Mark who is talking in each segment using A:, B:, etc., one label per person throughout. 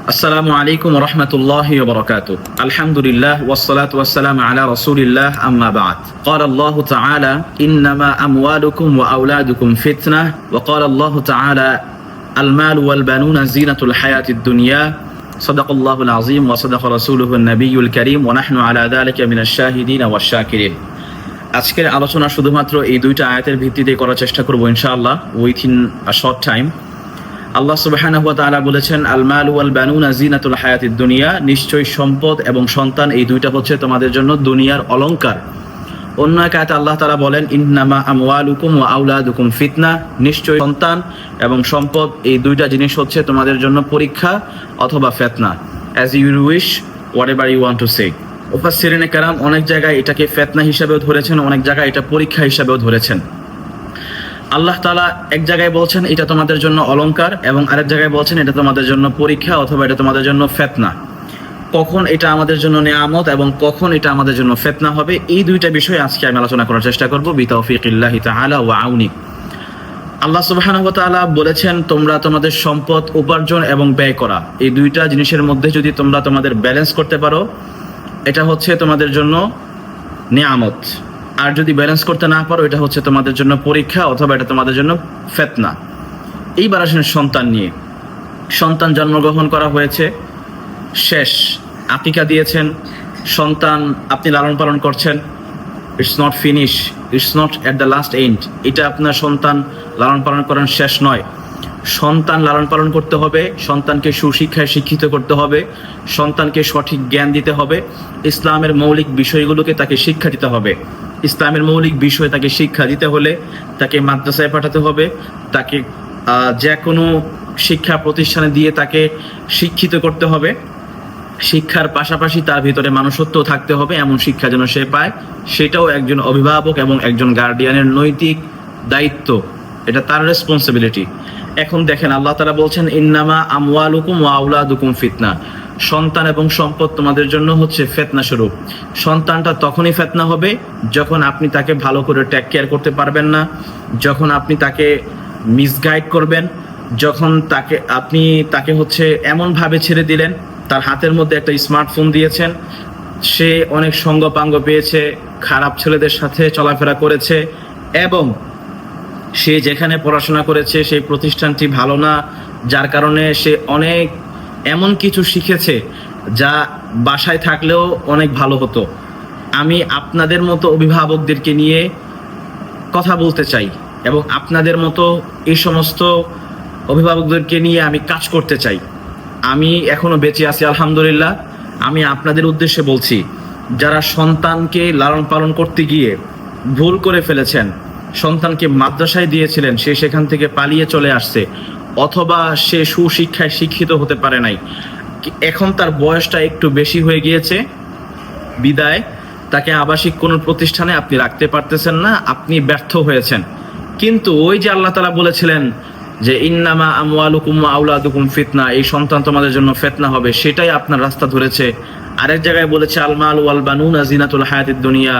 A: السلام عليكم ورحمة الله وبركاته. الحمد لله والصلاة والسلام على رسول الله أما بعد. قال الله تعالى إنما أموالكم وأولادكم فتنة. وقال الله تعالى المال والبنون زينة الحياة الدنيا. صدق الله العظيم وصدق رسوله النبي الكريم ونحن على ذلك من الشاهدين والشاكرين. আজকের আলোচনা শুধুমাত্র এই দুইটা আয়াতের ভিত্তিতে করার চেষ্টা করব ইনশাআল্লাহ উইথিন আ শর্ট টাইম। আল্লাহ সুবহানাহু ওয়া তাআলা বলেছেন আল মাল ওয়াল বানুনা জিনাতুল হায়াতিদ দুনিয়া, নিশ্চয়ই সম্পদ এবং সন্তান এই দুইটা হচ্ছে তোমাদের জন্য দুনিয়ার অলংকার। অন্য এক আয়াতে আল্লাহ তাআলা বলেন ইন্নামা আমওয়ালুকুম ওয়া আওলাদুকুম ফিতনা, নিশ্চয়ই সন্তান এবং সম্পদ এই দুইটা জিনিস হচ্ছে তোমাদের জন্য পরীক্ষা অথবা ফিতনা। As you wish, whatever you want to say. মুফাসসিরিনে কেরাম অনেক জায়গায় এটাকে ফিতনা হিসেবেও ধরেছেন, অনেক জায়গায় এটা পরীক্ষা হিসেবেও ধরেছেন। আল্লাহ তাআলা এক জায়গায় বলছেন এটা তোমাদের জন্য অলংকার এবং আরেক জায়গায় বলছেন এটা তোমাদের জন্য পরীক্ষা অথবা এটা তোমাদের জন্য ফিতনা। কখন এটা আমাদের জন্য নিয়ামত এবং কখন এটা আমাদের জন্য ফিতনা হবে, এই দুইটা বিষয় আজকে আমি আলোচনা করার চেষ্টা করব বিতাওফিকিল্লাহি তাআলা ওয়া আউনি। আল্লাহ সুবহানাহু ওয়া তাআলা বলেছেন তোমরা তোমাদের সম্পদ উপার্জন এবং ব্যয় করা, এই দুইটা জিনিসের মধ্যে যদি তোমরা তোমাদের ব্যালেন্স করতে পারো এটা হচ্ছে তোমাদের জন্য নিয়ামত, আর যদি ব্যালেন্স করতে না পারো এটা হচ্ছে তোমাদের জন্য পরীক্ষা অথবা এটা তোমাদের জন্য ফিতনা। এইবার আসেন সন্তান নিয়ে। সন্তান জন্মগ্রহণ করা হয়েছে, শেষ, আকিকা দিয়েছেন, সন্তান আপনি লালন পালন করছেন, it's not finish, it's not at the last end. এটা আপনার সন্তান লালন পালন করার শেষ নয়। সন্তান লালন পালন করতে হবে, সন্তানকে সুশিক্ষায় শিক্ষিত করতে হবে, সন্তানকে সঠিক জ্ঞান দিতে হবে, ইসলামের মৌলিক বিষয়গুলোকে তাকে শিক্ষা দিতে হবে। ইসলামের মৌলিক বিষয় তাকে শিক্ষা দিতে হলে তাকে মাদ্রাসায় পাঠাতে হবে, তাকে যে কোনো শিক্ষা প্রতিষ্ঠানে দিয়ে তাকে শিক্ষিত করতে হবে। শিক্ষার পাশাপাশি তার ভিতরে মানুষত্ব থাকতে হবে, এমন শিক্ষা যেন সে পায়, সেটাও একজন অভিভাবক এবং একজন গার্ডিয়ানের নৈতিক দায়িত্ব, এটা তার রেসপন্সিবিলিটি। এখন দেখেন আল্লাহ তাআলা বলছেন ইন্নামা আমওয়ালুকুম ওয়া আওলাদুকুম ফিতনা, সন্তান এবং সম্পদ তোমাদের জন্য হচ্ছে ফিতনা স্বরূপ। সন্তানটা তখনই ফিতনা হবে যখন আপনি তাকে ভালো করে টেক কেয়ার করতে পারবেন না, যখন আপনি তাকে মিসগাইড করবেন, যখন আপনি তাকে হচ্ছে এমনভাবে ছেড়ে দিলেন, তার হাতের মধ্যে একটা স্মার্টফোন দিয়েছেন, সে অনেক সঙ্গপাঙ্গ পেয়েছে, খারাপ ছেলেদের সাথে চলাফেরা করেছে এবং সে যেখানে পড়াশোনা করেছে সেই প্রতিষ্ঠানটি ভালো না, যার কারণে সে অনেক এমন কিছু শিখেছে যা বাসায় থাকলেও অনেক ভালো হতো। আমি আপনাদের মতো অভিভাবকদেরকে নিয়ে কথা বলতে চাই এবং আপনাদের মতো এই সমস্ত অভিভাবকদেরকে নিয়ে আমি কাজ করতে চাই। আমি এখনো বেঁচে আছি আলহামদুলিল্লাহ। আমি আপনাদের উদ্দেশ্যে বলছি, যারা সন্তানকে লালন পালন করতে গিয়ে ভুল করে ফেলেছেন, সন্তানকে মাদ্রাসায় দিয়েছিলেন, সে সেখান থেকে পালিয়ে চলে আসছে অথবা সে সুশিক্ষায় শিক্ষিত হতে পারে নাই, এখন তার বয়সটা একটু বেশি হয়ে গিয়েছে বিদায় তাকে আবাসিক কোনো প্রতিষ্ঠানে আপনি রাখতে পারতেছেন না, আপনি ব্যর্থ হয়েছেন। কিন্তু ওই যে আল্লাহ তাআলা বলেছিলেন যে ইন্নামা আমওয়ালুকুম ওয়া আওলাদুকুম ফিতনা, এই সন্তান তোমাদের জন্য ফিতনা হবে, সেটাই আপনার রাস্তা ধরেছে। আরেক জায়গায় বলেছে আল মাল ওয়াল বানুনা জিনাতুল হায়াতিদ দুনিয়া,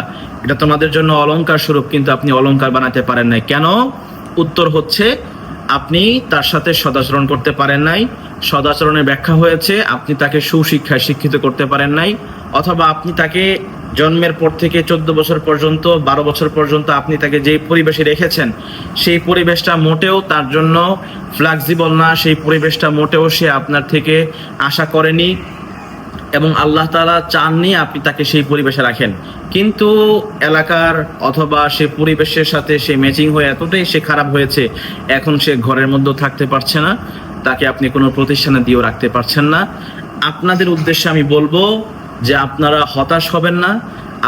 A: এটা তোমাদের জন্য অলংকার স্বরূপ, কিন্তু আপনি অলংকার বানাতে পারেন নাই। কেন? উত্তর হচ্ছে আপনি তার সাথে সদাচরণ করতে পারেন নাই। সদাচরণের ব্যাখ্যা হয়েছে আপনি তাকে সুশিক্ষায় শিক্ষিত করতে পারেন নাই, অথবা আপনি তাকে জন্মের পর থেকে 14 বছর পর্যন্ত 12 বছর পর্যন্ত আপনি তাকে যে পরিবেশে রেখেছেন সেই পরিবেশটা মোটেও তার জন্য ফ্লেক্সিবল না, সেই পরিবেশটা মোটেও সে আপনার থেকে আশা করেনি এবং আল্লাহ তাআলা চাননি আপনি তাকে সেই পরিবেশে রাখেন। কিন্তু এলাকার অথবা সে পরিবেশের সাথে সে ম্যাচিং হয়ে এতটাই সে খারাপ হয়েছে, এখন সে ঘরের মধ্যেও থাকতে পারছে না, তাকে আপনি কোনো প্রতিষ্ঠানে দিয়েও রাখতে পারছেন না। আপনাদের উদ্দেশ্যে আমি বলবো যে আপনারা হতাশ হবেন না,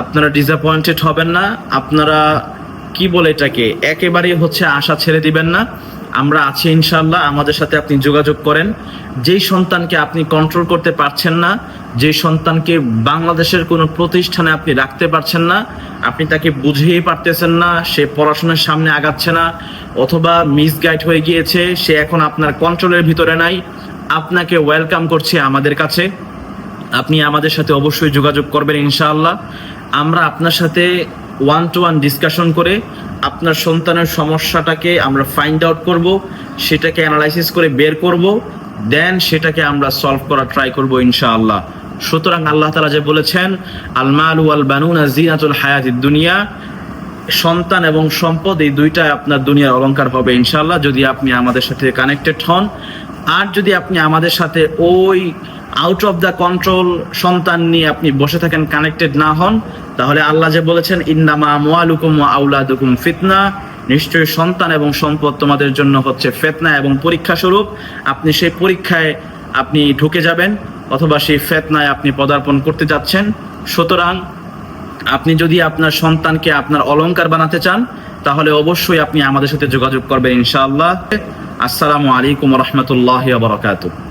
A: আপনারা ডিসঅ্যাপয়েন্টেড হবেন না, আপনারা কি বলে এটাকে একেবারেই হচ্ছে আশা ছেড়ে দিবেন না। আমরা আছি ইনশাআল্লাহ, আমাদের সাথে আপনি যোগাযোগ করেন। যেই সন্তানকে আপনি কন্ট্রোল করতে পারছেন না, যে সন্তানকে বাংলাদেশের কোনো প্রতিষ্ঠানে আপনি রাখতে পারছেন না, আপনি তাকে বুঝিয়ে পারতেছেন না, সে পড়াশোনার সামনে আগাচ্ছে না অথবা মিসগাইড হয়ে গিয়েছে, সে এখন আপনার কন্ট্রোলের ভিতরে নাই, আপনাকে ওয়েলকাম করছি আমাদের কাছে। আপনি আমাদের সাথে অবশ্যই যোগাযোগ করবেন ইনশাআল্লাহ। আমরা আপনার সাথে 1-to-1 ডিসকাশন করে আপনার সন্তানের সমস্যাটাকে আমরা ফাইন্ড আউট করব, সেটাকে অ্যানালাইসিস করে বের করব, দেন সেটাকে আমরা সলভ করার ট্রাই করব ইনশাআল্লাহ। সুতরাং আল্লাহ তাআলা যে বলেছেন আল মাল ওয়াল বানুনা জিনাতুল হায়াতিদ দুনিয়া, সন্তান এবং সম্পদ এই দুইটাই আপনার দুনিয়ার অলংকার হবে ইনশাআল্লাহ, যদি আপনি আমাদের সাথে কানেক্টেড হন। আর যদি আপনি আমাদের সাথে ওই আউট অফ দ্য কন্ট্রোল সন্তান নিয়ে আপনি বসে থাকেন, কানেক্টেড না হন, তাহলে আল্লাহ যে বলেছেন ইন্নামা আমওয়ালুকুম ওয়া আওলাদুকুম ফিতনা, নিশ্চয়ই সন্তান এবং সম্পদ তোমাদের জন্য হচ্ছে ফিতনা এবং পরীক্ষা স্বরূপ। আপনি সেই পরীক্ষায় আপনি ঢুকে যাবেন অথবা সেই ফিতনায় আপনি পদার্পণ করতে যাচ্ছেন। সুতরাং আপনি যদি আপনার সন্তানকে আপনার অলংকার বানাতে চান তাহলে অবশ্যই আপনি আমাদের সাথে যোগাযোগ করবেন ইনশাআল্লাহ। আসসালামু আলাইকুম ওয়া রাহমাতুল্লাহি ওয়া বারাকাতুহু।